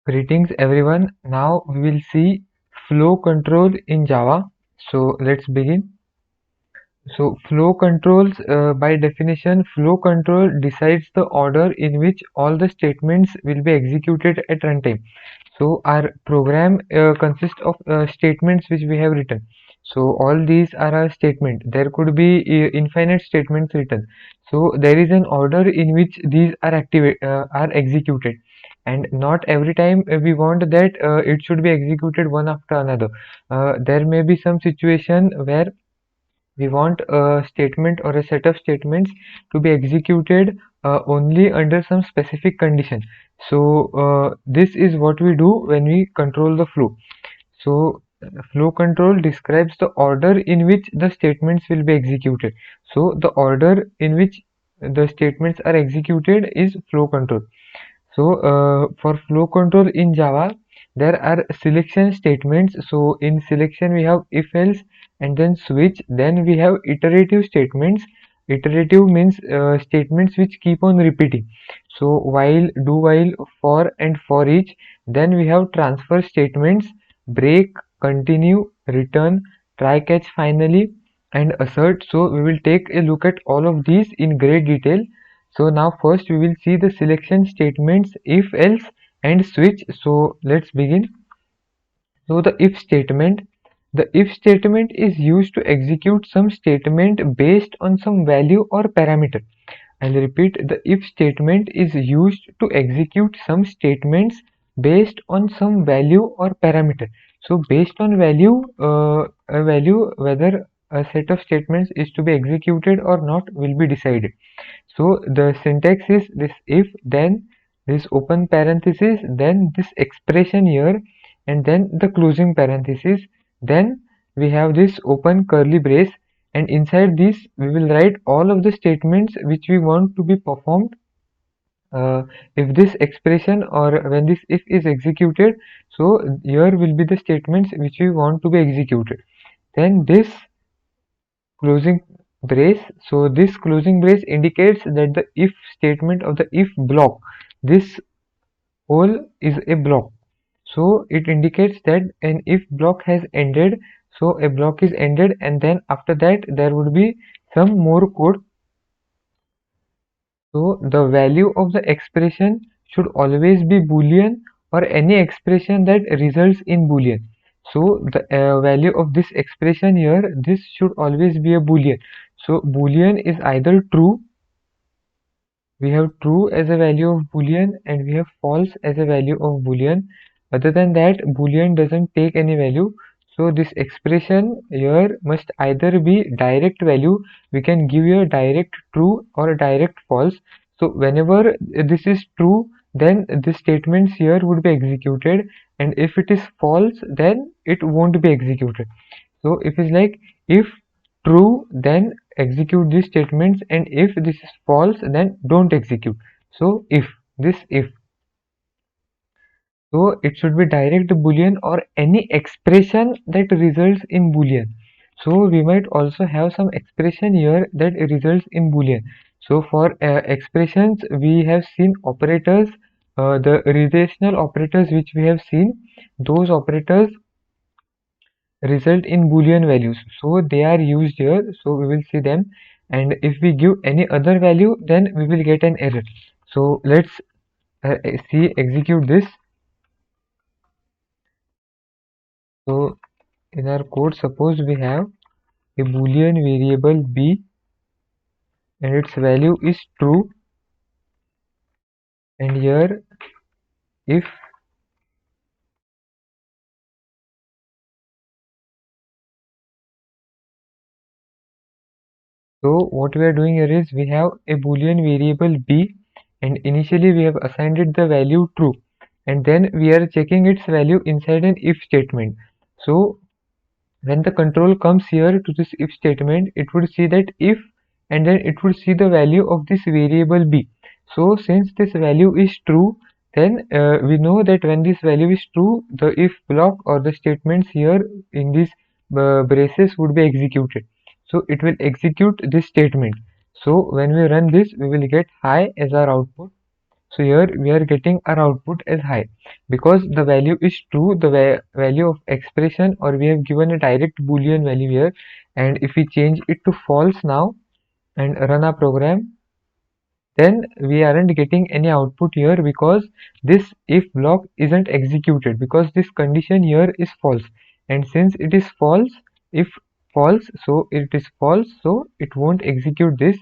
Greetings everyone. Now we will see flow control in Java. So let's begin. So flow controls, by definition, flow control decides the order in which all the statements will be executed at runtime. So our program consists of statements which we have written. So all these are our statement. There could be infinite statements written. So there is an order in which these are executed, and not every time we want that it should be executed one after another. There may be some situation where we want a statement or a set of statements to be executed only under some specific condition. So this is what we do when we control the flow. So flow control describes the order in which the statements will be executed. So the order in which the statements are executed is flow control. So for flow control in Java, there are selection statements. So in selection we have if else and then switch. Then we have iterative statements. Iterative means statements which keep on repeating. So while, do while, for and for each. Then we have transfer statements, break, continue, return, try catch finally, and assert. So we will take a look at all of these in great detail. So now first we will see the selection statements if else and switch. So let's begin. So the if statement is used to execute some statement based on some value or parameter. I'll repeat, the if statement is used to execute some statements based on some value or parameter. So based on a value, whether a set of statements is to be executed or not will be decided. So the syntax is this if, then this open parenthesis, then this expression here, and then the closing parenthesis. Then we have this open curly brace, and inside this we will write all of the statements which we want to be performed if this expression or when this if is executed. So here will be the statements which we want to be executed. Then this closing brace. So this closing brace indicates that the if statement of the if block, this whole is a block. So it indicates that an if block has ended. So a block is ended, and then after that there would be some more code. So the value of the expression should always be boolean, or any expression that results in boolean. So the value of this expression here, this should always be a boolean. So boolean is either true, we have true as a value of boolean, and we have false as a value of boolean. Other than that, boolean doesn't take any value. So this expression here must either be direct value, we can give you a direct true or a direct false. So whenever this is true, then the statements here would be executed, and if it is false, then it won't be executed. So if it's like if true, then execute these statements, and if this is false, then don't execute. So if, so it should be direct boolean or any expression that results in boolean. So we might also have some expression here that results in boolean. So for expressions we have seen operators, the relational operators which we have seen, those operators result in boolean values, so they are used here. So we will see them, and if we give any other value, then we will get an error. So let's see execute this. So in our code, suppose we have a boolean variable b and its value is true, and here if, so what we are doing here is we have a boolean variable b, and initially we have assigned it the value true, and then we are checking its value inside an if statement. So when the control comes here to this if statement, it would see that if, and then it would see the value of this variable b. So since this value is true, then we know that when this value is true, the if block or the statements here in these braces would be executed. So it will execute this statement. So when we run this, we will get high as our output. So here we are getting our output as high because the value is true, the value of expression, or we have given a direct boolean value here, and if we change it to false now and run our program, then we aren't getting any output here because this if block isn't executed because this condition here is false, and since it is false, if false, so it is false, so it won't execute this.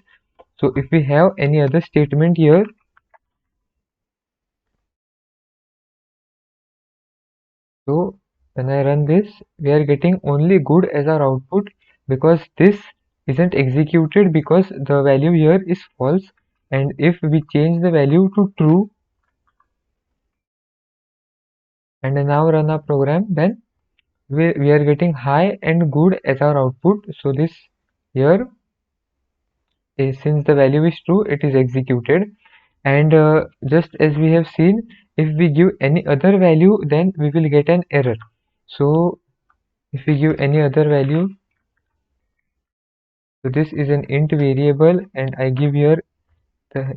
So if we have any other statement here, so when I run this, we are getting only good as our output because this isn't executed because the value here is false, and if we change the value to true and now run our program, then we are getting high and good as our output. So this here is, since the value is true, it is executed, and just as we have seen, if we give any other value, then we will get an error. So if we give any other value, so this is an int variable and I give here the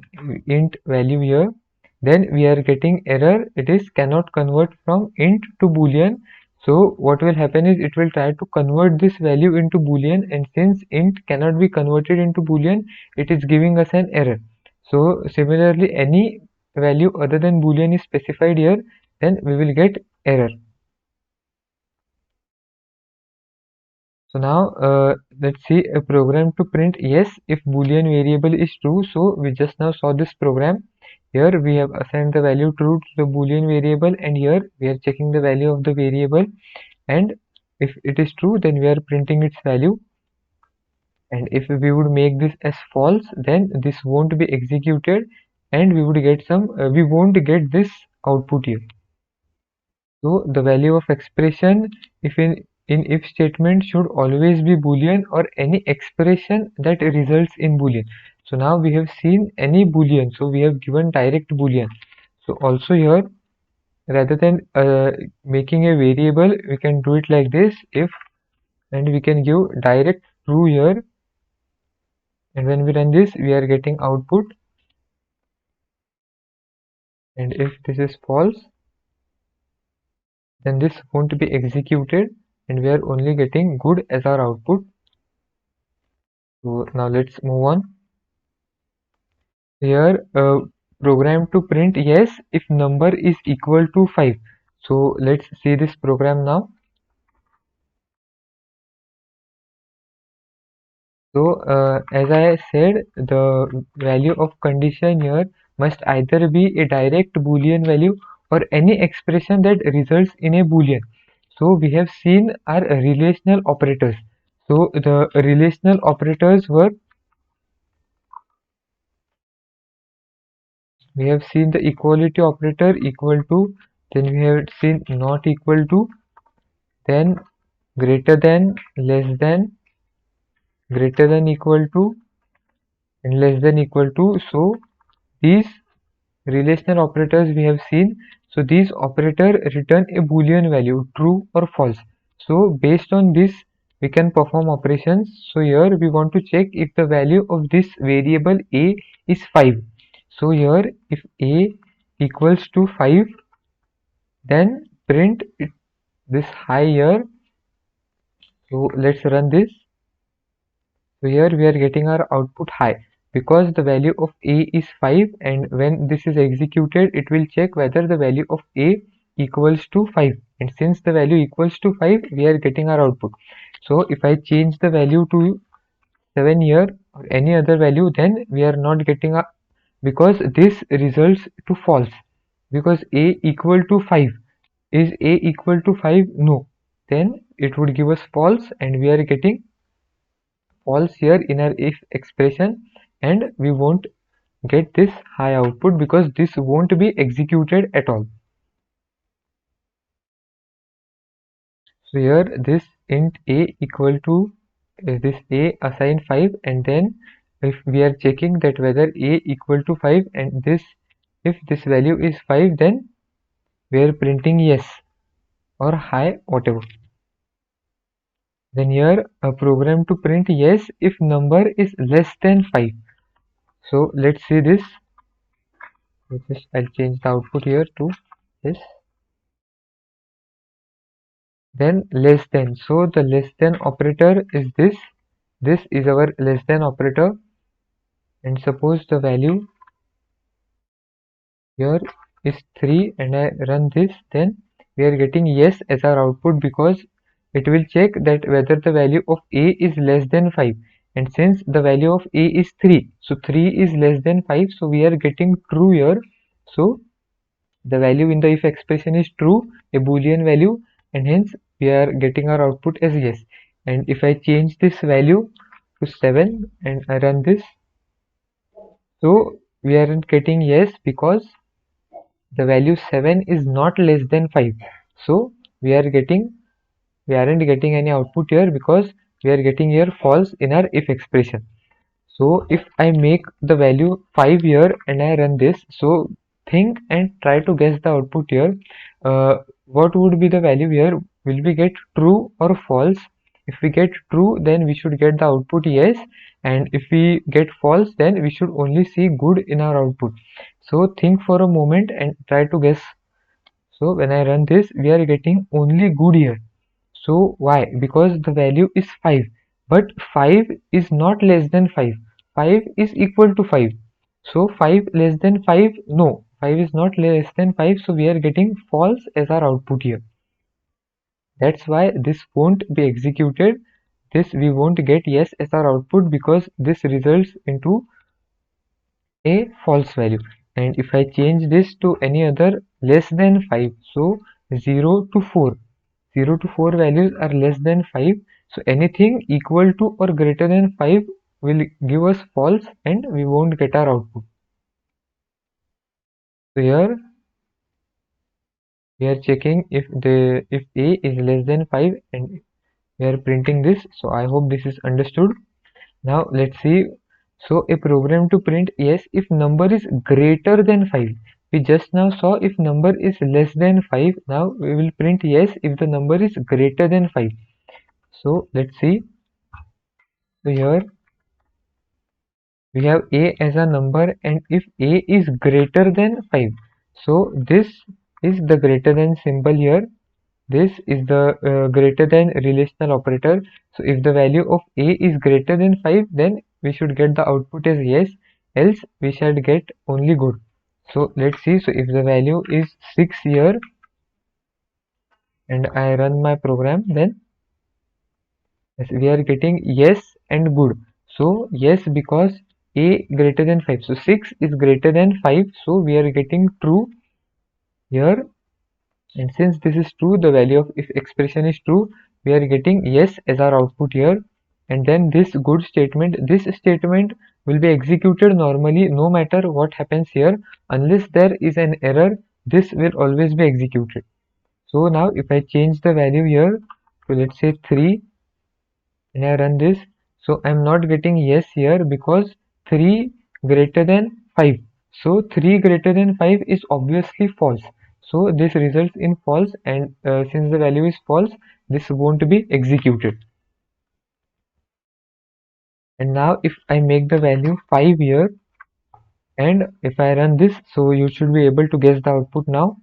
int value here, then we are getting error, it is cannot convert from int to boolean. So what will happen is it will try to convert this value into boolean, and since int cannot be converted into boolean, it is giving us an error. So similarly, any value other than boolean is specified here, then we will get error. So now let's see a program to print yes if boolean variable is true. So we just now saw this program. Here we have assigned the value true to the boolean variable, and here we are checking the value of the variable, and if it is true, then we are printing its value, and if we would make this as false, then this won't be executed and we would get some we won't get this output here. So the value of expression if in if statement should always be boolean or any expression that results in boolean. So now we have seen any boolean, so we have given direct boolean. So also here, rather than making a variable, we can do it like this if, and we can give direct true here, and when we run this we are getting output, and if this is false, then this won't be executed and we are only getting good as our output. So now let's move on. Here program to print yes if number is equal to 5. So let's see this program now. So as I said, the value of condition here must either be a direct boolean value or any expression that results in a boolean. So we have seen our relational operators. So the relational operators were, we have seen the equality operator equal to, then we have seen not equal to, then greater than, less than, greater than equal to, and less than equal to. So these relational operators we have seen. So these operators return a boolean value, true or false. So based on this we can perform operations. So here we want to check if the value of this variable a is 5. So here if a equals to 5, then print it, this high here. So let's run this. So here we are getting our output high because the value of a is 5, and when this is executed it will check whether the value of a equals to 5, and since the value equals to 5 we are getting our output. So if I change the value to 7 here or any other value, then we are not getting a, because this results to false, because a equal to 5, is a equal to 5, no, then it would give us false and we are getting false here in our if expression, and we won't get this high output because this won't be executed at all. So here this int a equal to this a assign 5, and then if we are checking that whether a equal to 5, and this if this value is 5, then we are printing yes or high, whatever. Then here a program to print yes if number is less than 5. So let's see this. So just I'll change the output here to this. Then less than. So the less than operator is this. This is our less than operator, and suppose the value here is 3 and I run this, then we are getting yes as our output, because it will check that whether the value of a is less than 5, and since the value of a is 3, so 3 is less than 5, so we are getting true here. So the value in the if expression is true, a boolean value, and hence we are getting our output as yes. And if I change this value to 7 and I run this, so we aren't getting yes because the value 7 is not less than 5. So we aren't getting any output here, because we are getting here false in our if expression. So if I make the value 5 here and I run this, so think and try to guess the output here. What would be the value here? Will we get true or false? If we get true, then we should get the output yes, and if we get false, then we should only see good in our output. So think for a moment and try to guess. So when I run this, we are getting only good here. So why? Because the value is 5, but 5 is not less than 5. 5 is equal to 5. So 5 less than 5, no, 5 is not less than 5, so we are getting false as our output here. That's why this won't be executed. This we won't get yes as our output, because this results into a false value. And if I change this to any other less than 5, so 0 to 4, 0 to 4 values are less than 5, so anything equal to or greater than 5 will give us false and we won't get our output. So here we are checking if a is less than 5 and we are printing this. So I hope this is understood. Now let's see. So a program to print yes if number is greater than 5. We just now saw if number is less than 5. Now we will print yes if the number is greater than 5. So let's see. So here we have a as a number, and if a is greater than 5, so this is the greater than symbol here. This is the greater than relational operator. So if the value of a is greater than 5, then we should get the output as yes, else we shall get only good. So let's see. So if the value is 6 here and I run my program, then yes, we are getting yes and good. So yes, because a greater than 5. So 6 is greater than 5. So we are getting true here. And since this is true, the value of if expression is true, we are getting yes as our output here. And then this this statement will be executed normally no matter what happens here. Unless there is an error, this will always be executed. So now if I change the value here to let's say 3 and I run this, so I'm not getting yes here because 3 greater than 5. So 3 greater than 5 is obviously false. So this results in false, and since the value is false, this won't be executed. And now if I make the value 5 here and if I run this, so you should be able to guess the output now.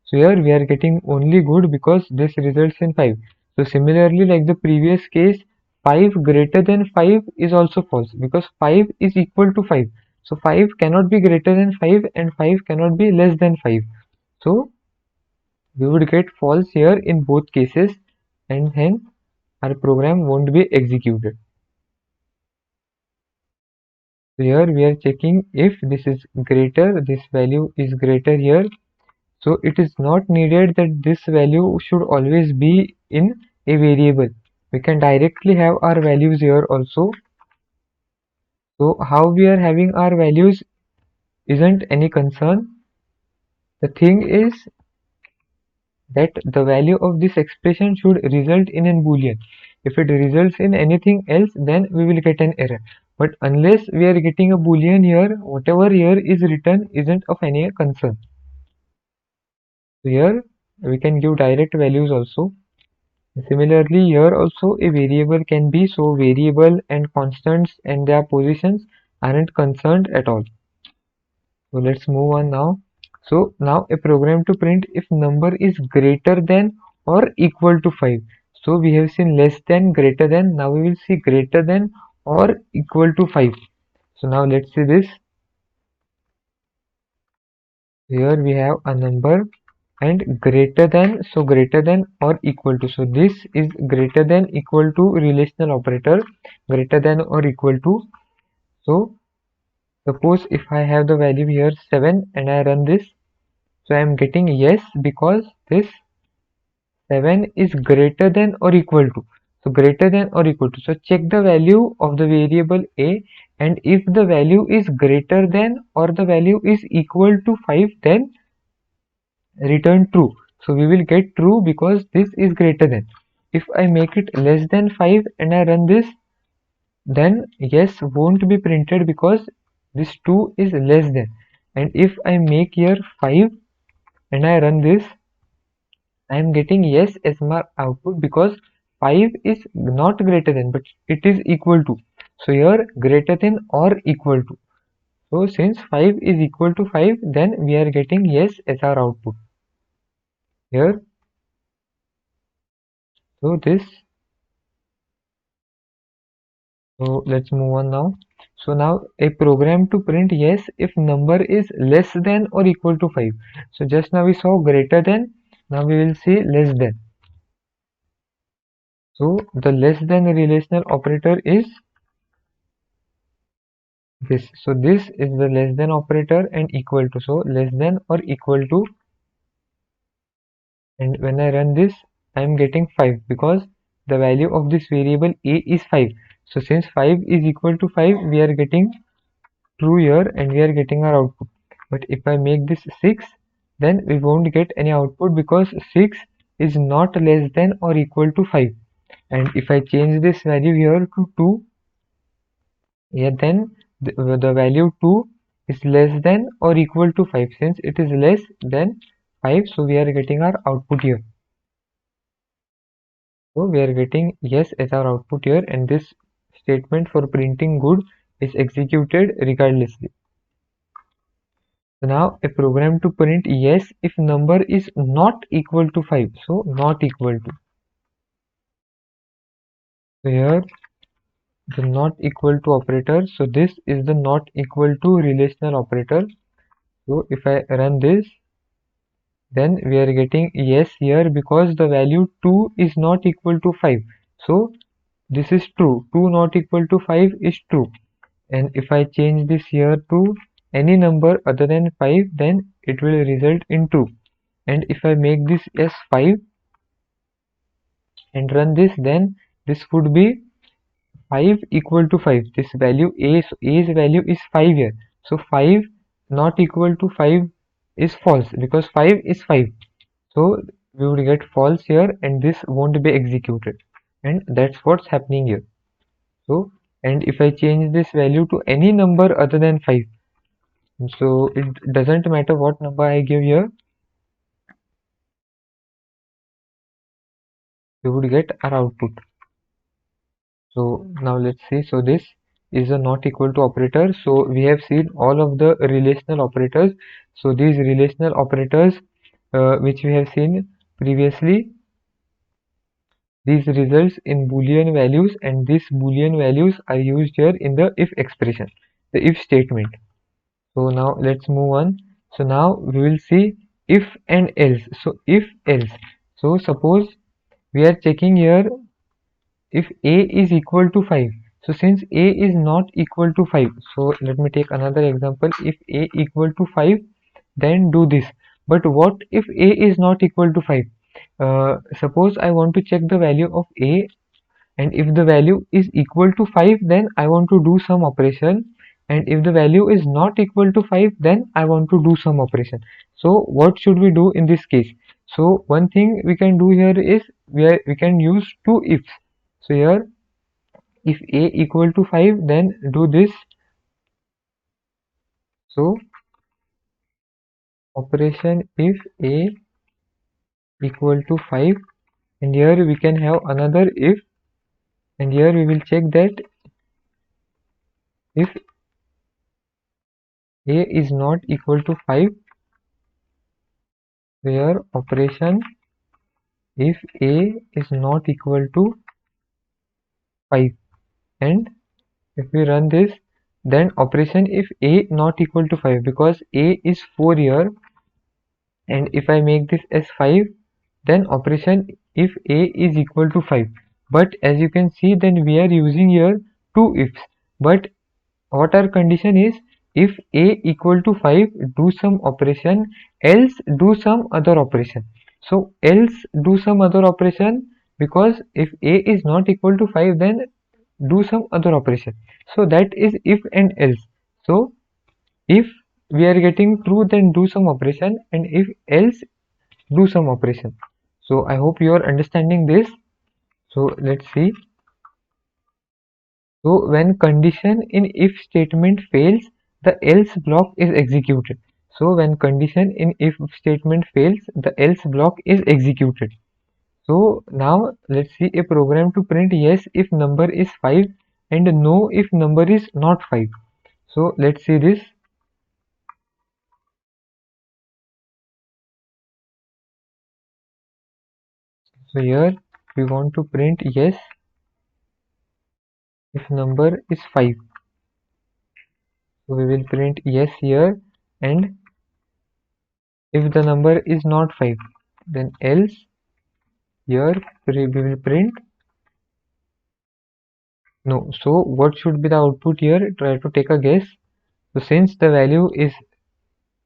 So here we are getting only good because this results in 5. So similarly, like the previous case, 5 greater than 5 is also false because 5 is equal to 5. So 5 cannot be greater than 5 and 5 cannot be less than 5. So we would get false here in both cases, and hence our program won't be executed. So here we are checking if this is greater, this value is greater here. So it is not needed that this value should always be in a variable. We can directly have our values here also. So how we are having our values isn't any concern. The thing is that the value of this expression should result in a boolean. If it results in anything else, then we will get an error. But unless we are getting a boolean here, whatever here is written isn't of any concern. So here we can give direct values also. Similarly, here also a variable can be, so variable and constants and their positions aren't concerned at all. So let's move on now. So now a program to print if number is greater than or equal to 5. So we have seen less than, greater than. Now we will see greater than or equal to 5. So now let's see this. Here we have a number and greater than, so greater than or equal to. So this is greater than equal to relational operator, greater than or equal to. So suppose if I have the value here 7 and I run this, so I am getting yes because this 7 is greater than or equal to. So greater than or equal to. So check the value of the variable a, and if the value is greater than or the value is equal to 5, then return true. So we will get true because this is greater than. If I make it less than 5 and I run this, then yes won't be printed because this 2 is less than. And if I make here 5 and I run this, I am getting yes as my output because 5 is not greater than but it is equal to. So here greater than or equal to. So since 5 is equal to 5, then we are getting yes as our output here. So this, so let's move on now. So now a program to print yes if number is less than or equal to 5. So just now we saw greater than, now we will see less than. So the less than relational operator is this. So this is the less than operator and equal to. So less than or equal to, and when I run this, I am getting 5 because the value of this variable a is 5. So since 5 is equal to 5, we are getting true here and we are getting our output. But if I make this 6, then we won't get any output because 6 is not less than or equal to 5. And if I change this value here to 2, yeah, then the value 2 is less than or equal to 5. Since it is less than 5, so we are getting our output here. So we are getting yes as our output here, and this statement for printing good is executed regardlessly. So now a program to print yes if number is not equal to 5. So not equal to. So here the not equal to operator. So this is the not equal to relational operator. So if I run this, then we are getting yes here because the value 2 is not equal to 5. So this is true. 2 not equal to 5 is true. And if I change this here to any number other than 5, then it will result in true. And if I make this as 5 and run this, then this would be 5 equal to 5. This value a, so a's value is 5 here. So 5 not equal to 5 is false because 5 is 5. So we would get false here and this won't be executed. And that's what's happening here. So, and if I change this value to any number other than 5, so it doesn't matter what number I give here, we would get our output. So now let's see. So this is a not equal to operator. So we have seen all of the relational operators. So these relational operators which we have seen previously, these results in boolean values, and these boolean values are used here in the if expression, the if statement. So now let's move on. So now we will see if and else. So if else. So suppose we are checking here if a is equal to 5. So since a is not equal to 5, so let me take another example. If a equal to 5, then do this. But what if a is not equal to 5? Suppose I want to check the value of a, and if the value is equal to 5, then I want to do some operation, and if the value is not equal to 5, then I want to do some operation. So what should we do in this case? So one thing we can do here is we can use two ifs. So here if a equal to 5, then do this. So operation if a equal to 5, and here we can have another if, and here we will check that if a is not equal to 5, where operation if a is not equal to 5, and if we run this, then operation if a not equal to 5, because a is 4 here, and if I make this as 5, then operation if a is equal to 5. But as you can see, then we are using here two ifs, but what our condition is, if a equal to 5, do some operation, else do some other operation. So else do some other operation, because if a is not equal to 5, then do some other operation. So that is if and else. So if we are getting true, then do some operation, and if else, do some operation. So I hope you are understanding this. So let's see. So when condition in if statement fails, the else block is executed. So when condition in if statement fails, the else block is executed. So now let's see a program to print yes if number is 5 and no if number is not 5. So let's see this. So here we want to print yes if number is 5. So we will print yes here, and if the number is not 5, then else here we will print no. So what should be the output here? Try to take a guess. So since the value is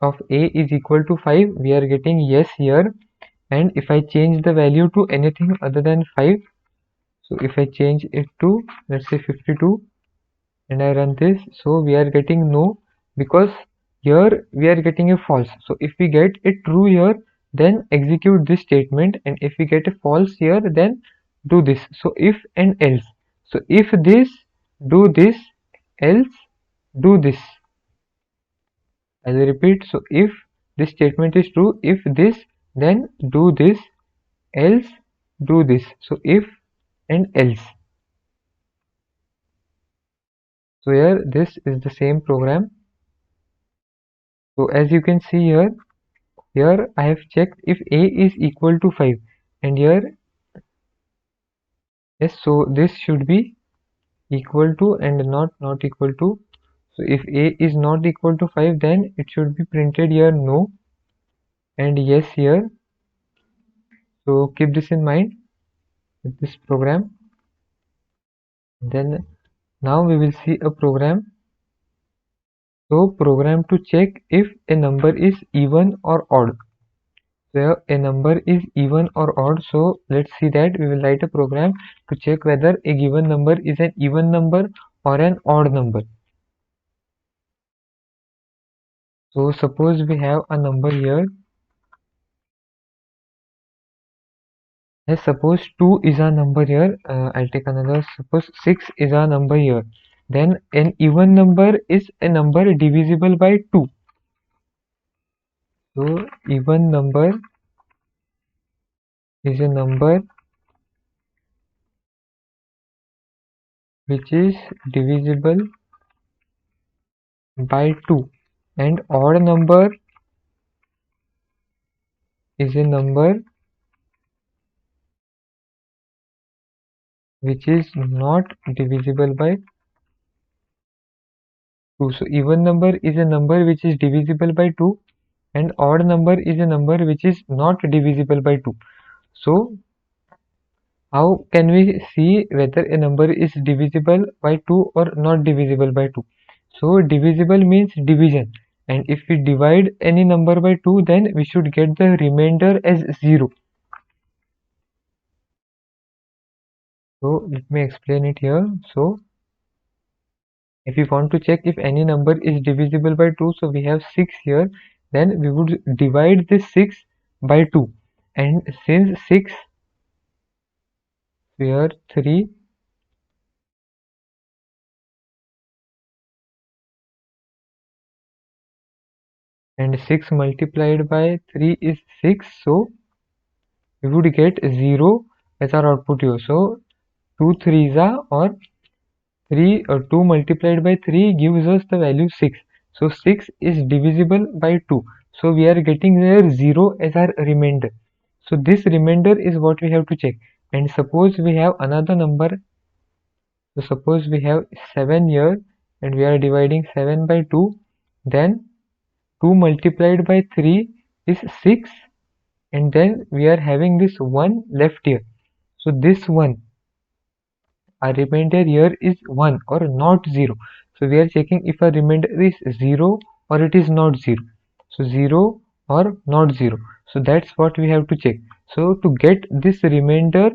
of a is equal to 5, we are getting yes here. And if I change the value to anything other than 5, so if I change it to, let's say, 52, and I run this, so we are getting no, because here we are getting a false. So if we get a true here, then execute this statement, and if we get a false here, then do this. So if and else. So if this, do this, else do this. I will repeat. So if this statement is true, if this, then do this, else do this. So if and else. So here this is the same program. So as you can see here, I have checked if a is equal to 5, and here yes, so this should be equal to and not equal to. So if a is not equal to 5, then it should be printed here no and yes here. So keep this in mind with this program. Then now we will see a program. So program to check if a number is even or odd. Where a number is even or odd. So let's see that. We will write a program to check whether a given number is an even number or an odd number. So suppose we have a number here. Yes, suppose 2 is a number here. I'll take another. Suppose 6 is a number here. Then an even number is a number divisible by 2. So even number is a number which is divisible by 2, and odd number is a number which is not divisible by 2. So even number is a number which is divisible by 2, and odd number is a number which is not divisible by 2. So how can we see whether a number is divisible by 2 or not divisible by 2? So divisible means division, and if we divide any number by 2, then we should get the remainder as 0. So let me explain it here. So if we want to check if any number is divisible by 2, so we have 6 here, then we would divide this 6 by 2, and since 6 here 3, and 6 multiplied by 3 is 6, so we would get 0 as our output here. So 2 3s are, or 3 or 2 multiplied by 3 gives us the value 6. So 6 is divisible by 2. So we are getting there 0 as our remainder. So this remainder is what we have to check. And suppose we have another number. So suppose we have 7 here and we are dividing 7 by 2. Then 2 multiplied by 3 is 6, and then we are having this 1 left here. So this 1, our remainder here is 1 or not 0. So we are checking if our remainder is 0 or it is not 0. So 0 or not 0. So that's what we have to check. So to get this remainder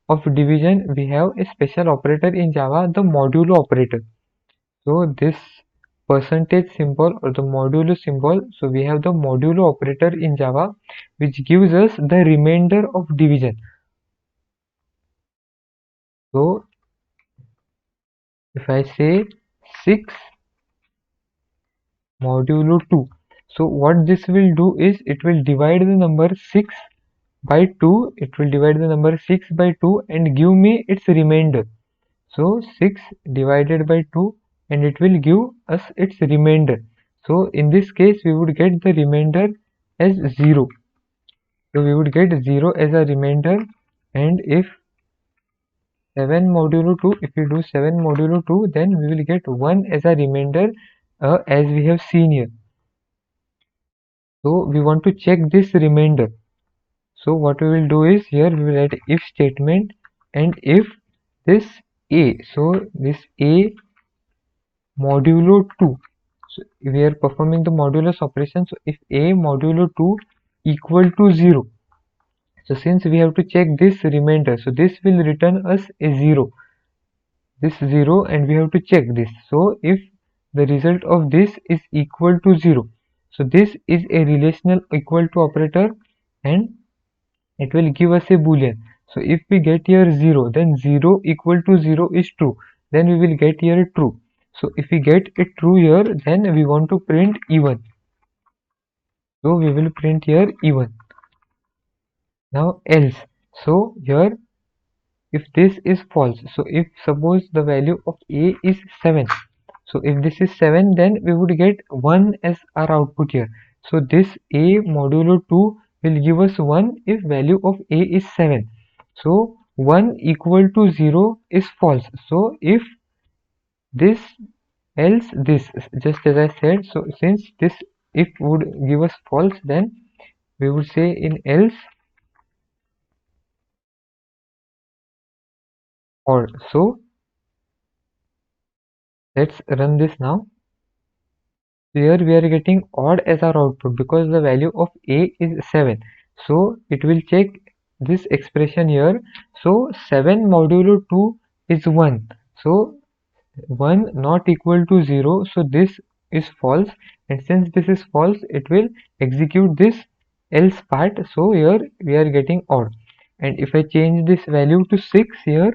of division, we have a special operator in Java, the modulo operator. So this percentage symbol or the modulo symbol, so we have the modulo operator in Java, which gives us the remainder of division. So if I say 6 modulo 2, so what this will do is it will divide the number 6 by 2, it will divide the number 6 by 2 and give me its remainder. So 6 divided by 2 and it will give us its remainder. So in this case we would get the remainder as 0. So we would get 0 as a remainder, and if 7 modulo 2, if we do 7 modulo 2, then we will get 1 as a remainder, as we have seen here. So we want to check this remainder. So what we will do is here we will write if statement, and if this a, so this a modulo 2, so we are performing the modulus operation. So if a modulo 2 equal to 0, so since we have to check this remainder, so this will return us a 0, this 0, and we have to check this. So if the result of this is equal to 0, so this is a relational equal to operator and it will give us a boolean. So if we get here 0, then 0 equal to 0 is true, then we will get here true. So if we get it true here, then we want to print even. So we will print here even. Now else. So here if this is false, so if suppose the value of a is 7, so if this is 7, then we would get 1 as our output here. So this a modulo 2 will give us 1 if value of a is 7. So 1 equal to 0 is false. So if this, else this, just as I said. So since this if would give us false, then we would say in else or. So let's run this now. Here we are getting odd as our output because the value of a is 7. So it will check this expression here. So 7 modulo 2 is 1. So 1 not equal to 0. So this is false, and since this is false, it will execute this else part. So here we are getting odd, and if I change this value to 6 here,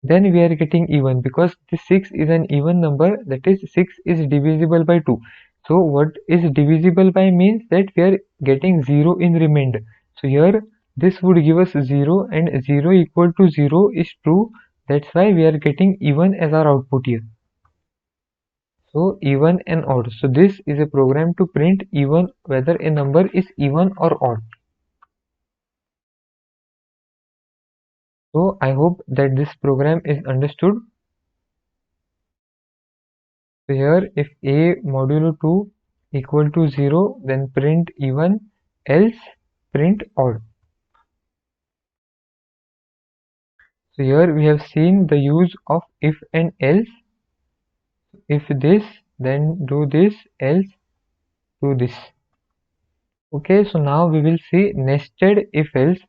then we are getting even because this 6 is an even number, that is 6 is divisible by 2. So what is divisible by means that we are getting 0 in remainder. So here this would give us 0, and 0 equal to 0 is true, that's why we are getting even as our output here. So even and odd. So this is a program to print even whether a number is even or odd. So I hope that this program is understood. So here if a modulo 2 equal to 0, then print even, else print odd. So here we have seen the use of if and else. If this, then do this, else do this. Okay, so now we will see nested if else.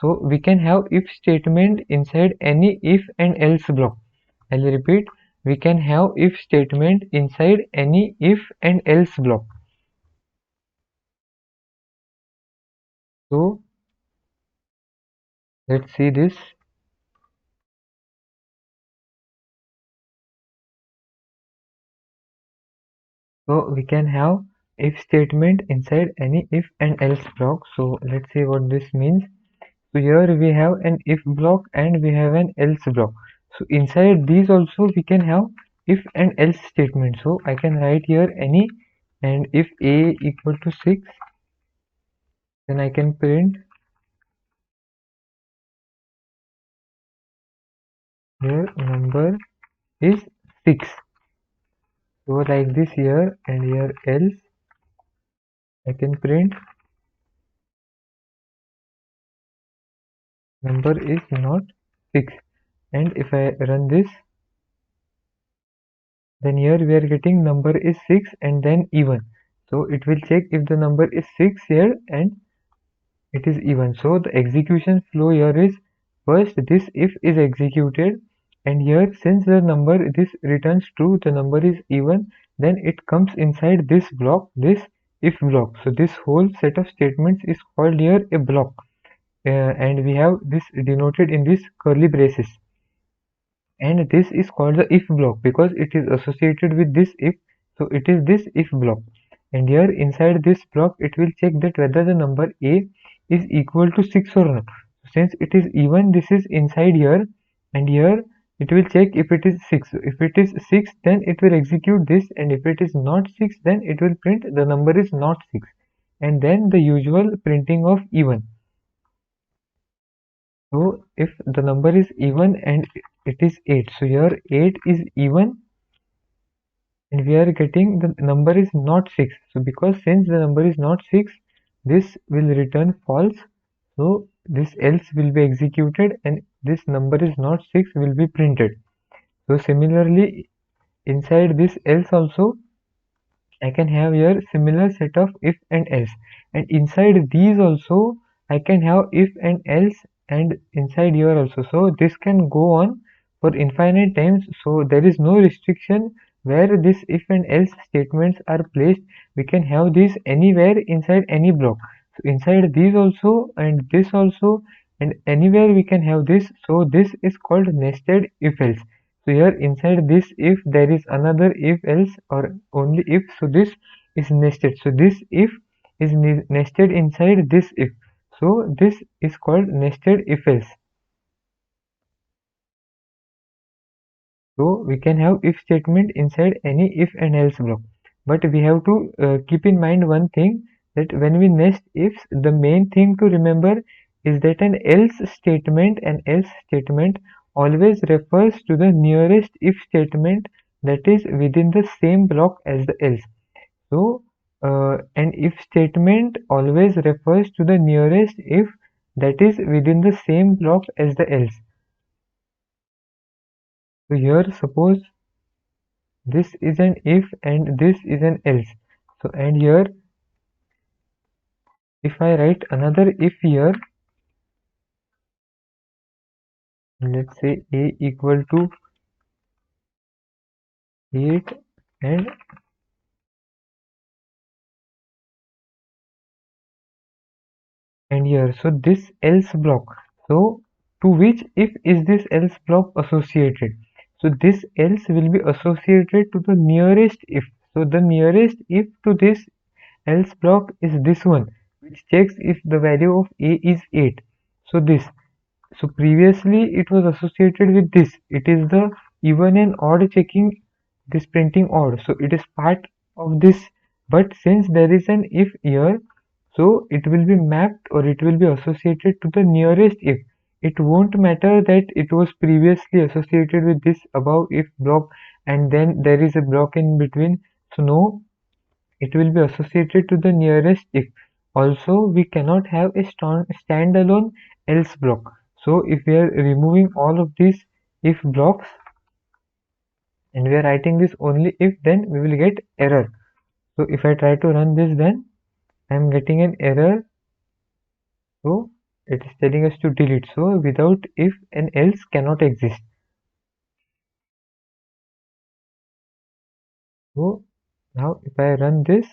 So we can have if statement inside any if and else block. I'll repeat, we can have if statement inside any if and else block. So let's see this. So we can have if statement inside any if and else block. So let's see what this means. So here we have an if block and we have an else block. So inside these also we can have if and else statement. So I can write here any, and if a equal to 6, then I can print here number is 6. So like this here, and here else I can print number is not 6. And if I run this, then here we are getting number is 6 and then even. So it will check if the number is 6 here and it is even. So the execution flow here is, first this if is executed, and here since the number this returns true, the number is even, then it comes inside this block, this if block. So this whole set of statements is called here a block, and we have this denoted in this curly braces. And this is called the if block because it is associated with this if. So it is this if block, and here inside this block it will check that whether the number a is equal to 6 or not. Since it is even, this is inside here, and here it will check if it is 6. So if it is 6, then it will execute this, and if it is not 6, then it will print the number is not 6, and then the usual printing of even. So if the number is even and it is 8, so here 8 is even, and we are getting the number is not 6. So because since the number is not 6, this will return false. So this else will be executed and this number is not 6 will be printed. So similarly, inside this else also, I can have here similar set of if and else, and inside these also I can have if and else, and inside here also. So this can go on for infinite times. So there is no restriction where this if and else statements are placed. We can have these anywhere inside any block. So inside these also and this also, and anywhere we can have this. So this is called nested if else. So here inside this if there is another if else or only if, so this is nested. So this if is nested inside this if. So this is called nested if else. So we can have if statement inside any if and else block. But we have to keep in mind one thing, that when we nest ifs, the main thing to remember is that an else statement always refers to the nearest if statement that is within the same block as the else. So an if statement always refers to the nearest if that is within the same block as the else. So here suppose this is an if and this is an else. So and here if I write another if here, let's say a equal to 8 and here, so this else block. So to which if is this else block associated? So this else will be associated to the nearest if. So the nearest if to this else block is this one, which checks if the value of a is 8. So this. So previously it was associated with this. It is the even and odd checking, this printing odd. So it is part of this. But since there is an if here, so it will be mapped or it will be associated to the nearest if. It won't matter that it was previously associated with this above if block and then there is a block in between. So no, it will be associated to the nearest if. Also, we cannot have a standalone else block. So if we are removing all of these if blocks and we are writing this only if, then we will get error. So if I try to run this, then I am getting an error. So it is telling us to delete. So without if and else cannot exist. So now if I run this,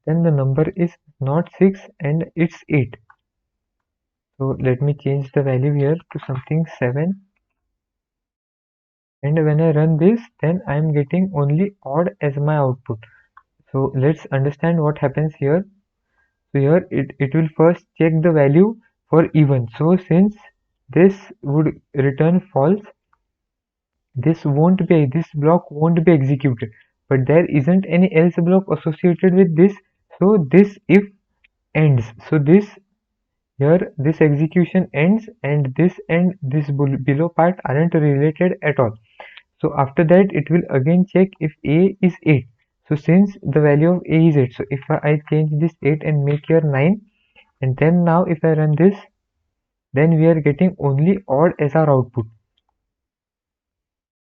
then the number is not 6 and it's 8. So let me change the value here to something 7. And when I run this, then I am getting only odd as my output. So let's understand what happens here. So here it will first check the value for even. So since this would return false, this block won't be executed, but there isn't any else block associated with this, so this if ends. So this here this execution ends, and this and this below part aren't related at all. So after that it will again check if a is 8. So since the value of a is 8, so if I change this 8 and make here 9, and then now if I run this, then we are getting only odd as our output,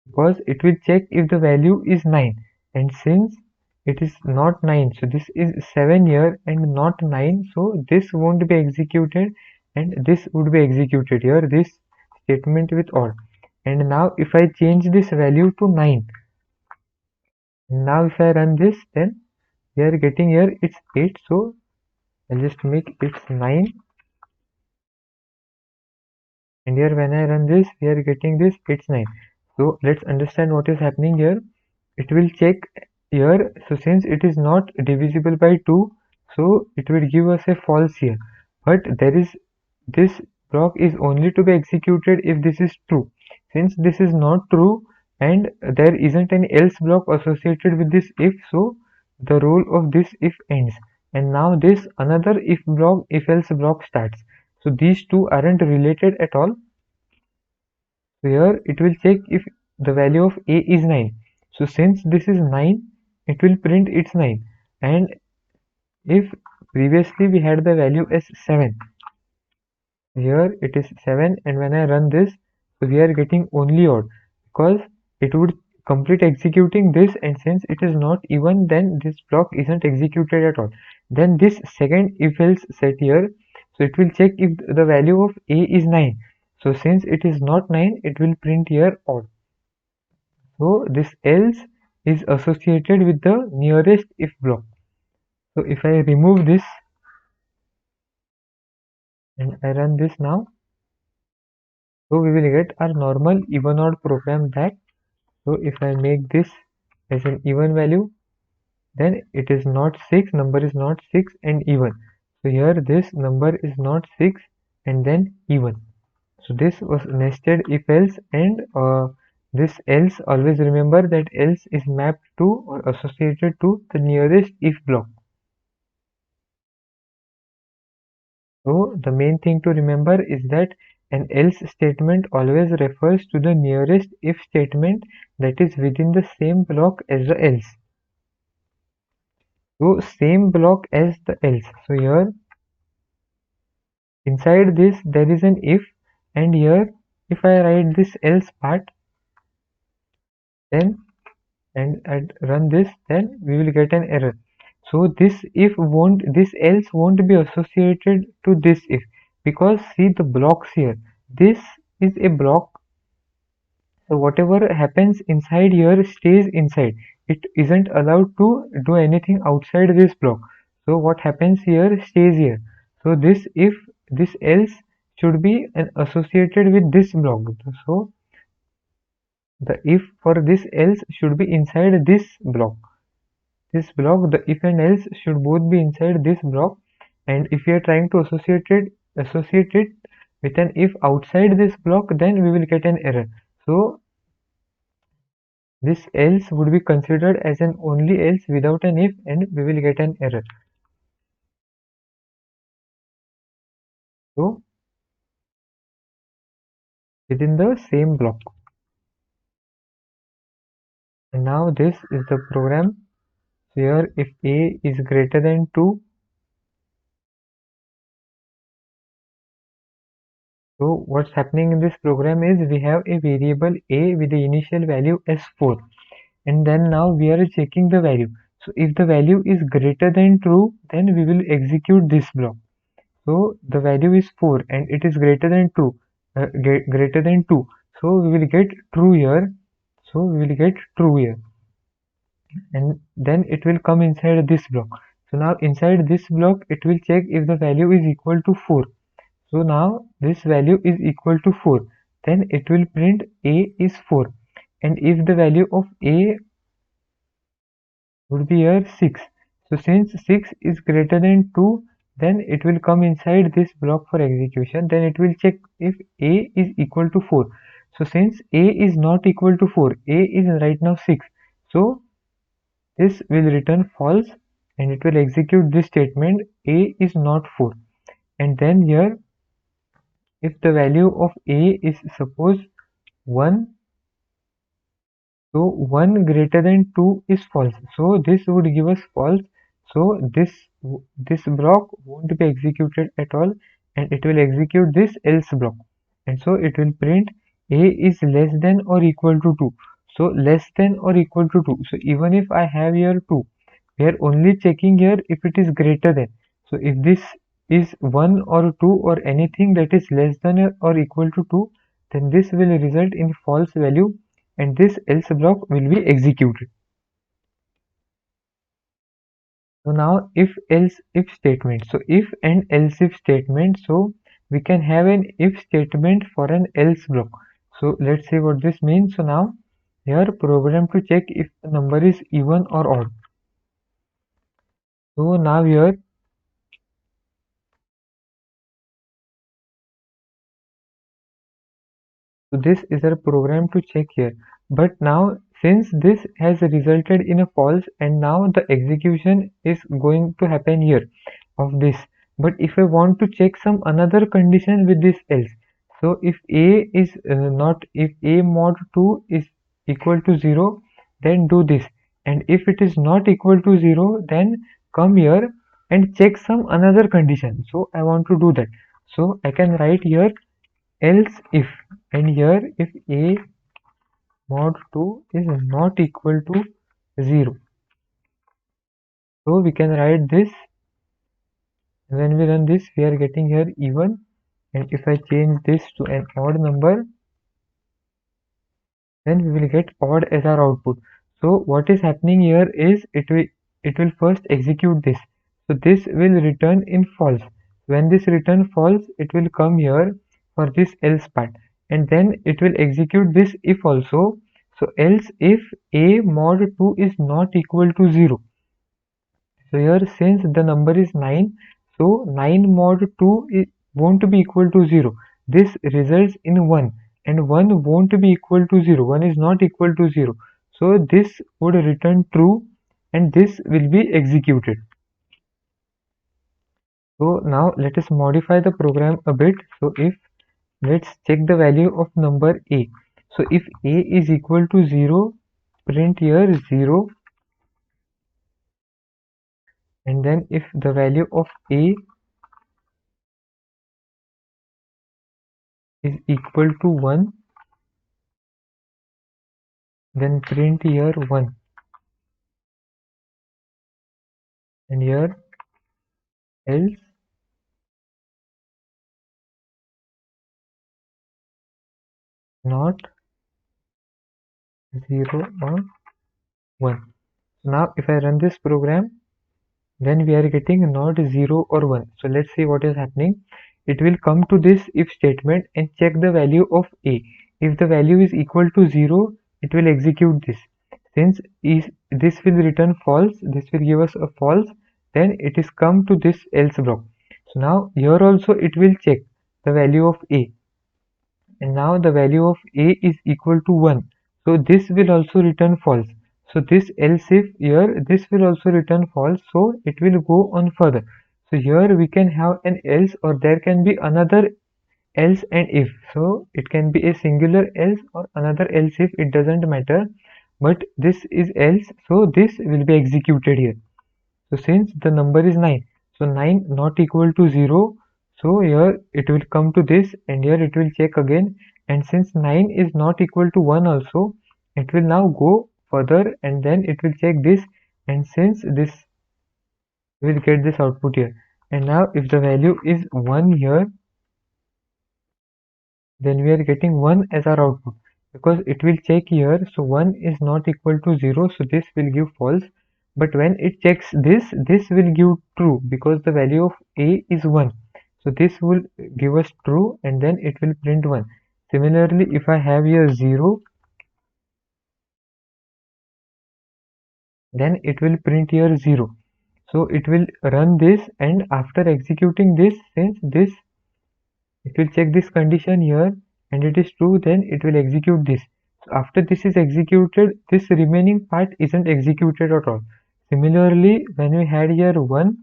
because it will check if the value is 9, and since it is not 9, so this is 7 here and not 9, so this won't be executed and this would be executed here, this statement with odd. And now if I change this value to 9, now if I run this, then we are getting here it's 8, so I'll just make it's 9, and here when I run this, we are getting this it's 9. So let's understand what is happening here. It will check here, so since it is not divisible by 2, so it will give us a false here, but there is this block is only to be executed if this is true. Since this is not true and there isn't any else block associated with this if, so the role of this if ends, and now this another if block if else block starts. So these two aren't related at all. So here it will check if the value of a is 9. So since this is 9, it will print it's 9. And if previously we had the value as 7, here it is 7, and when I run this, so we are getting only odd, because it would complete executing this, and since it is not even, then this block isn't executed at all. Then this second if else set here, so it will check if the value of a is 9. So since it is not 9, it will print here odd. So this else is associated with the nearest if block. So if I remove this and I run this now, so we will get our normal even odd program back. So if I make this as an even value, then it is not 6, number is not 6 and even. So here this number is not 6 and then even. So this was nested if else, and this else, always remember that else is mapped to or associated to the nearest if block. So the main thing to remember is that an else statement always refers to the nearest if statement that is within the same block as the else. So same block as the else. So here inside this there is an if, and here if I write this else part, then and run this, then we will get an error. So this else won't be associated to this if, because see the blocks here, this is a block, so whatever happens inside here stays inside, it isn't allowed to do anything outside this block. So what happens here stays here. So this if this else should be associated with this block, so the if for this else should be inside this block. The if and else should both be inside this block, and if we are trying to associate it with an if outside this block, then we will get an error. So this else would be considered as an only else without an if, and we will get an error. So within the same block. And now this is the program. So here if a is greater than 2, so what's happening in this program is we have a variable a with the initial value as 4, and then now we are checking the value. So if the value is greater than true, then we will execute this block. So the value is 4 and it is greater than 2, greater than 2, so we will get true here. So we will get true here, and then it will come inside this block. So now inside this block it will check if the value is equal to 4. So now this value is equal to 4, then it will print a is 4, and if the value of a would be here 6. So since 6 is greater than 2, then it will come inside this block for execution. Then it will check if a is equal to 4. So since a is not equal to 4, a is right now 6. So this will return false and it will execute this statement a is not 4. And then here, if the value of a is suppose 1, so 1 greater than 2 is false. So this would give us false. So this block won't be executed at all and it will execute this else block. And so it will print a is less than or equal to 2. So less than or equal to 2. So even if I have here 2, we are only checking here if it is greater than. So if this is 1 or 2 or anything that is less than or equal to 2, then this will result in false value and this else block will be executed. So now if statement. So if and else if statement. So we can have an if statement for an else block. So let's see what this means. So now here program to check if the number is even or odd. So now here, so this is our program to check here. But now since this has resulted in a false and now the execution is going to happen here of this. But if I want to check some another condition with this else, so if a is not, if a mod 2 is equal to 0, then do this, and if it is not equal to 0, then come here and check some another condition. So I want to do that, so I can write here else if, and here if a mod 2 is not equal to 0, so we can write this. When we run this, we are getting here even, and if I change this to an odd number, then we will get odd as our output. So what is happening here is it will first execute this. So this will return in false. When this return false, it will come here for this else part, and then it will execute this if also. So else if a mod 2 is not equal to 0. So here since the number is 9, so 9 mod 2 won't be equal to 0. This results in 1 and 1 won't be equal to 0. 1 is not equal to 0. So this would return true and this will be executed. So now let us modify the program a bit. So if let's check the value of number a. So if a is equal to 0, print here 0, and then if the value of a is equal to 1, then print here 1, and here else not 0 or 1. So now if I run this program, then we are getting not 0 or 1. So let's see what is happening. It will come to this if statement and check the value of a. If the value is equal to 0, it will execute this. Since this will return false, this will give us a false, then it is come to this else block. So now here also it will check the value of a, and now the value of a is equal to 1. So this will also return false. So this else if here, this will also return false. So it will go on further. So here we can have an else, or there can be another else and if. So it can be a singular else or another else if, it doesn't matter. But this is else, so this will be executed here. So since the number is 9, so 9 not equal to 0, so here it will come to this and here it will check again, and since 9 is not equal to 1 also, it will now go further and then it will check this, and since this will get this output here. And now if the value is 1 here, then we are getting 1 as our output, because it will check here. So 1 is not equal to 0, so this will give false. But when it checks this will give true, because the value of a is 1. So this will give us true and then it will print 1. Similarly, if I have here 0, then it will print here 0. So it will run this, and after executing this, since this, it will check this condition here, and it is true, then it will execute this. So after this is executed, this remaining part isn't executed at all. Similarly, when we had here 1,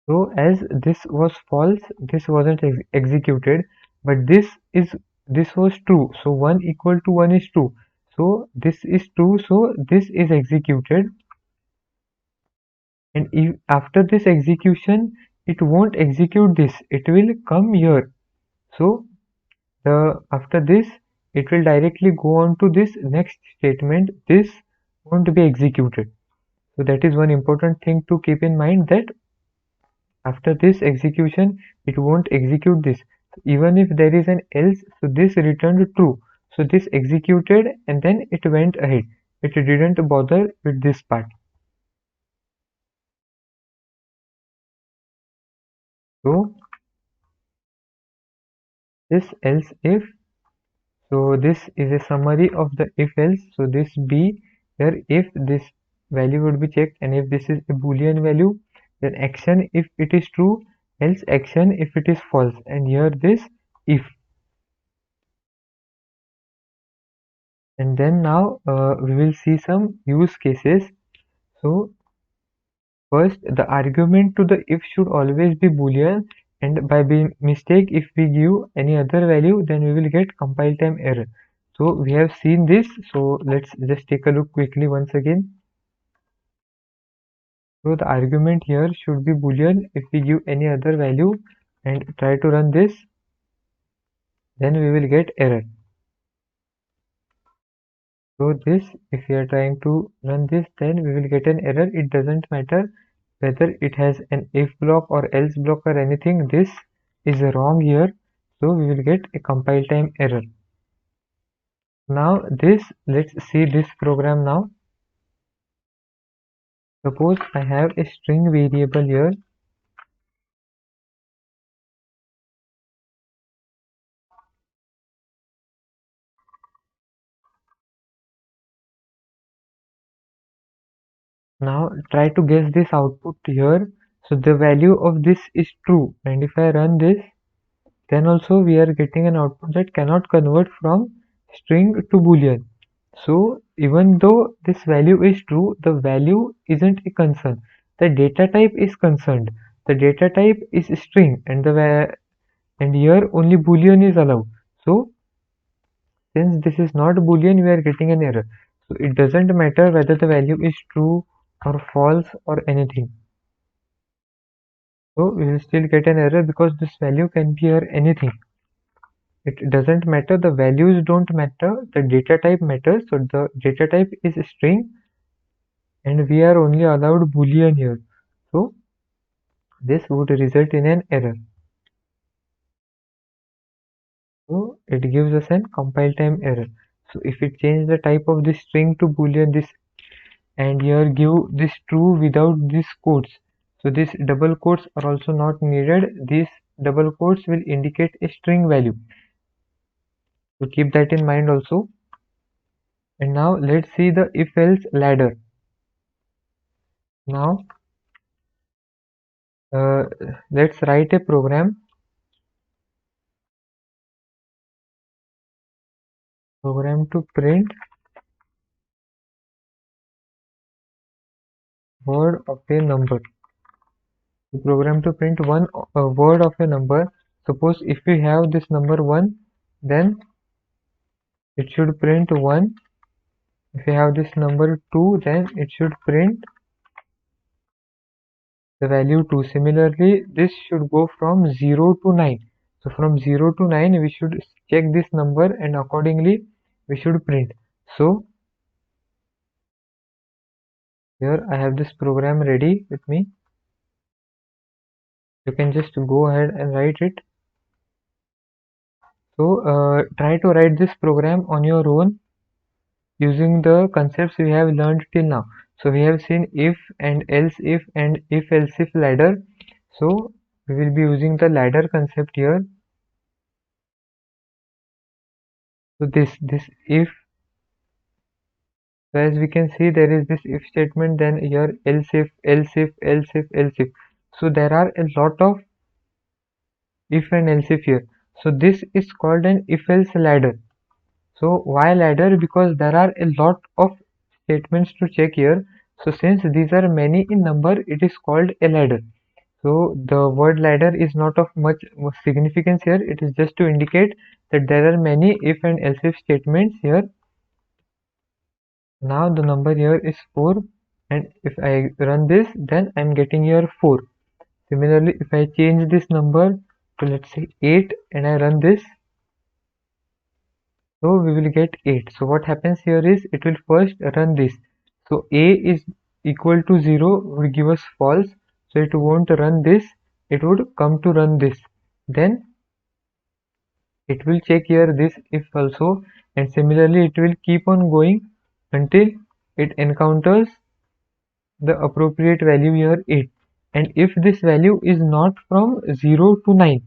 so as this was false, this wasn't executed, but this was true. So 1 equal to 1 is true. So this is true, so this is executed. And if after this execution, it won't execute this. It will come here. So after this, it will directly go on to this next statement. This won't be executed. So that is one important thing to keep in mind, that after this execution, it won't execute this. So even if there is an else, so this returned true. So this executed and then it went ahead. It didn't bother with this part. So this else if, so this is a summary of the if else. So this B here, if this value would be checked, and if this is a boolean value, then action if it is true, else action if it is false, and here this if. And then now we will see some use cases. So first, the argument to the if should always be boolean, and by mistake if we give any other value, then we will get compile time error. So we have seen this, so let's just take a look quickly once again. So the argument here should be boolean. If we give any other value and try to run this, then we will get error. So this, if we are trying to run this, then we will get an error. It doesn't matter whether it has an if block or else block or anything. This is wrong here, so we will get a compile time error. Now this, let's see this program now. Suppose I have a string variable here. Now try to guess this output here. So the value of this is true, and if I run this, then also we are getting an output that cannot convert from string to boolean. So even though this value is true, the value isn't a concern. The data type is concerned. The data type is string, and and here only boolean is allowed. So since this is not boolean, we are getting an error. So it doesn't matter whether the value is true or false or anything. So we will still get an error because this value can be here anything. It doesn't matter, the values don't matter, the data type matters. So the data type is string, and we are only allowed boolean here. So this would result in an error. So it gives us an compile time error. So if we change the type of this string to boolean, this, and here give this true without these quotes. So these double quotes are also not needed. These double quotes will indicate a string value. So keep that in mind also. And now let's see the if else ladder. Now let's write a program to print word of a number. The program to print one word of a number. Suppose if we have this number 1, then it should print 1. If we have this number 2, then it should print the value 2. Similarly, this should go from 0 to 9. So from 0 to 9, we should check this number, and accordingly we should print. So here I have this program ready with me. You can just go ahead and write it. So try to write this program on your own using the concepts we have learned till now. So we have seen if and if else if ladder. So we will be using the ladder concept here. So this if, so as we can see, there is this if statement, then here else if. So there are a lot of if and else if here. So this is called an if else ladder. So why ladder? Because there are a lot of statements to check here. So since these are many in number, it is called a ladder. So the word ladder is not of much significance here. It is just to indicate that there are many if and else if statements here. Now the number here is 4, and if I run this, then I'm getting here 4. Similarly, if I change this number to, let's say, 8, and I run this, so we will get 8. So what happens here is it will first run this. So a is equal to 0 would give us false. So it won't run this. It would come to run this. Then it will check here this if also, and similarly it will keep on going until it encounters the appropriate value here 8. And if this value is not from 0 to 9,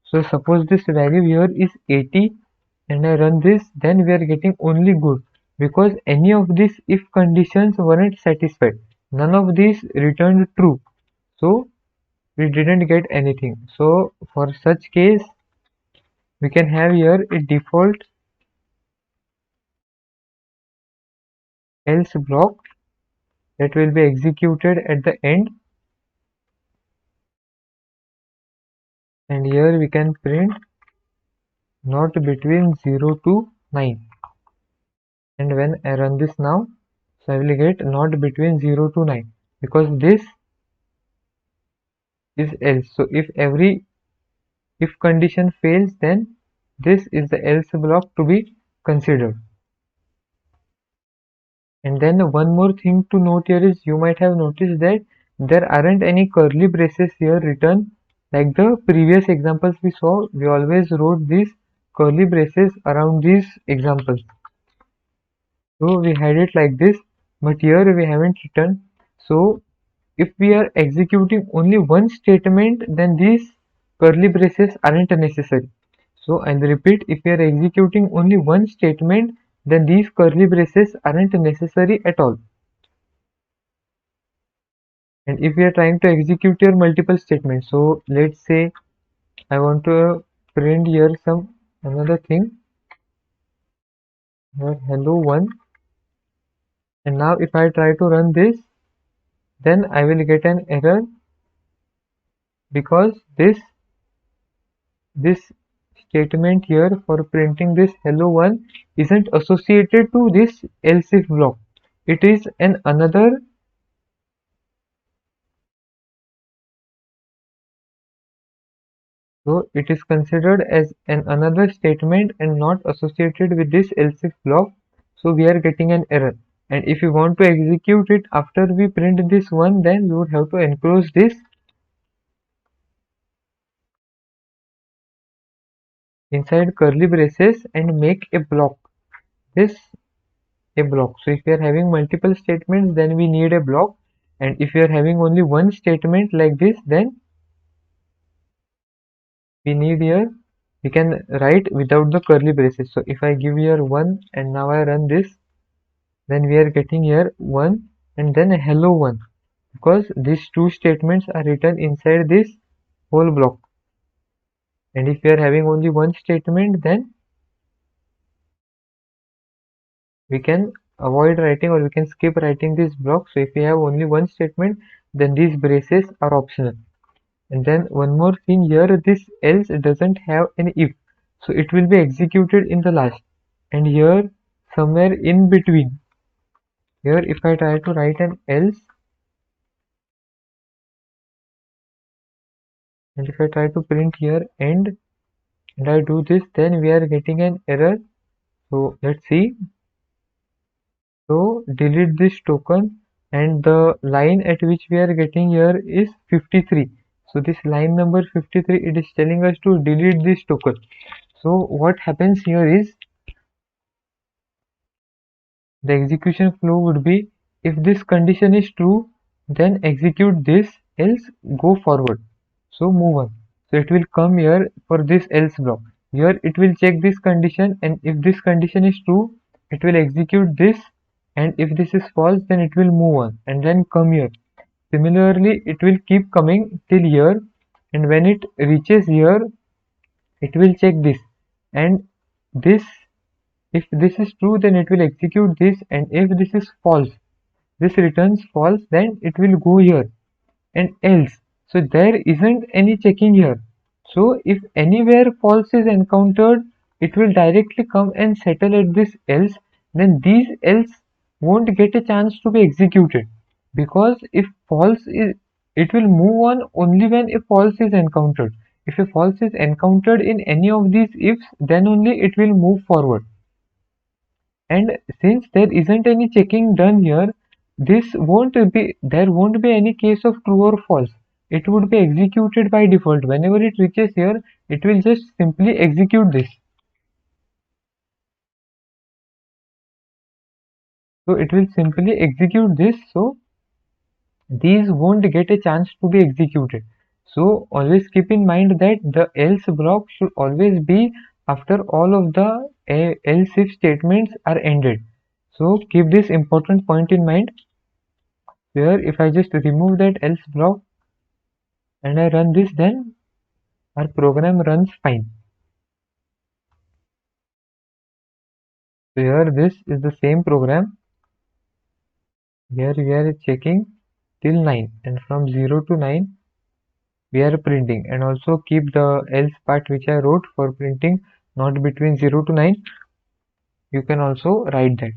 so suppose this value here is 80 and I run this, then we are getting only good, because any of these if conditions weren't satisfied. None of these returned true, so we didn't get anything. So for such case, we can have here a default else block that will be executed at the end, and here we can print not between 0 to 9. And when I run this now, so I will get not between 0 to 9, because this is else. So if condition fails, then this is the else block to be considered. And then one more thing to note here is you might have noticed that there aren't any curly braces here written like the previous examples we saw. We always wrote these curly braces around these examples. So we had it like this, but here we haven't written. So if we are executing only one statement, then these curly braces aren't necessary. So I'll repeat, if we are executing only one statement, then these curly braces aren't necessary at all. And if we are trying to execute your multiple statements, so let's say I want to print here some another thing, here hello one, and now if I try to run this, then I will get an error, because this statement here for printing this hello one isn't associated to this else if block. It is an another, so it is considered as an another statement and not associated with this else if block. So we are getting an error. And if we want to execute it after we print this one, then we would have to enclose this inside curly braces and make a block. This a block. So if we are having multiple statements, then we need a block. And if we are having only one statement like this, then we need here, we can write without the curly braces. So if I give here 1 and now I run this, then we are getting here 1 and then a hello 1, because these two statements are written inside this whole block. And if we are having only one statement, then we can avoid writing or we can skip writing this block. So if we have only one statement, then these braces are optional. And then one more thing here, this else doesn't have an if, so it will be executed in the last. And here somewhere in between, here if I try to write an else, and if I try to print here end, and I do this, then we are getting an error. So let's see. So delete this token, and the line at which we are getting here is 53. So this line number 53, it is telling us to delete this token. So what happens here is the execution flow would be, if this condition is true, then execute this, else go forward. So move on. So it will come here for this else block. Here it will check this condition, and if this condition is true, it will execute this, and if this is false, then it will move on and then come here. Similarly, it will keep coming till here, and when it reaches here, it will check this, and this, if this is true, then it will execute this, and if this is false, this returns false, then it will go here, and else. So there isn't any checking here. So if anywhere false is encountered, it will directly come and settle at this else. Then these else won't get a chance to be executed, because if false is, it will move on only when a false is encountered. If a false is encountered in any of these ifs, then only it will move forward. And since there isn't any checking done here, there won't be any case of true or false. It would be executed by default. Whenever it reaches here, it will just simply execute this. So it will simply execute this, so these won't get a chance to be executed. So always keep in mind that the else block should always be after all of the else if statements are ended. So keep this important point in mind. Here if I just remove that else block and I run this, then our program runs fine. So here this is the same program. Here we are checking till 9, and from 0 to 9 we are printing, and also keep the else part which I wrote for printing not between 0 to 9. You can also write that.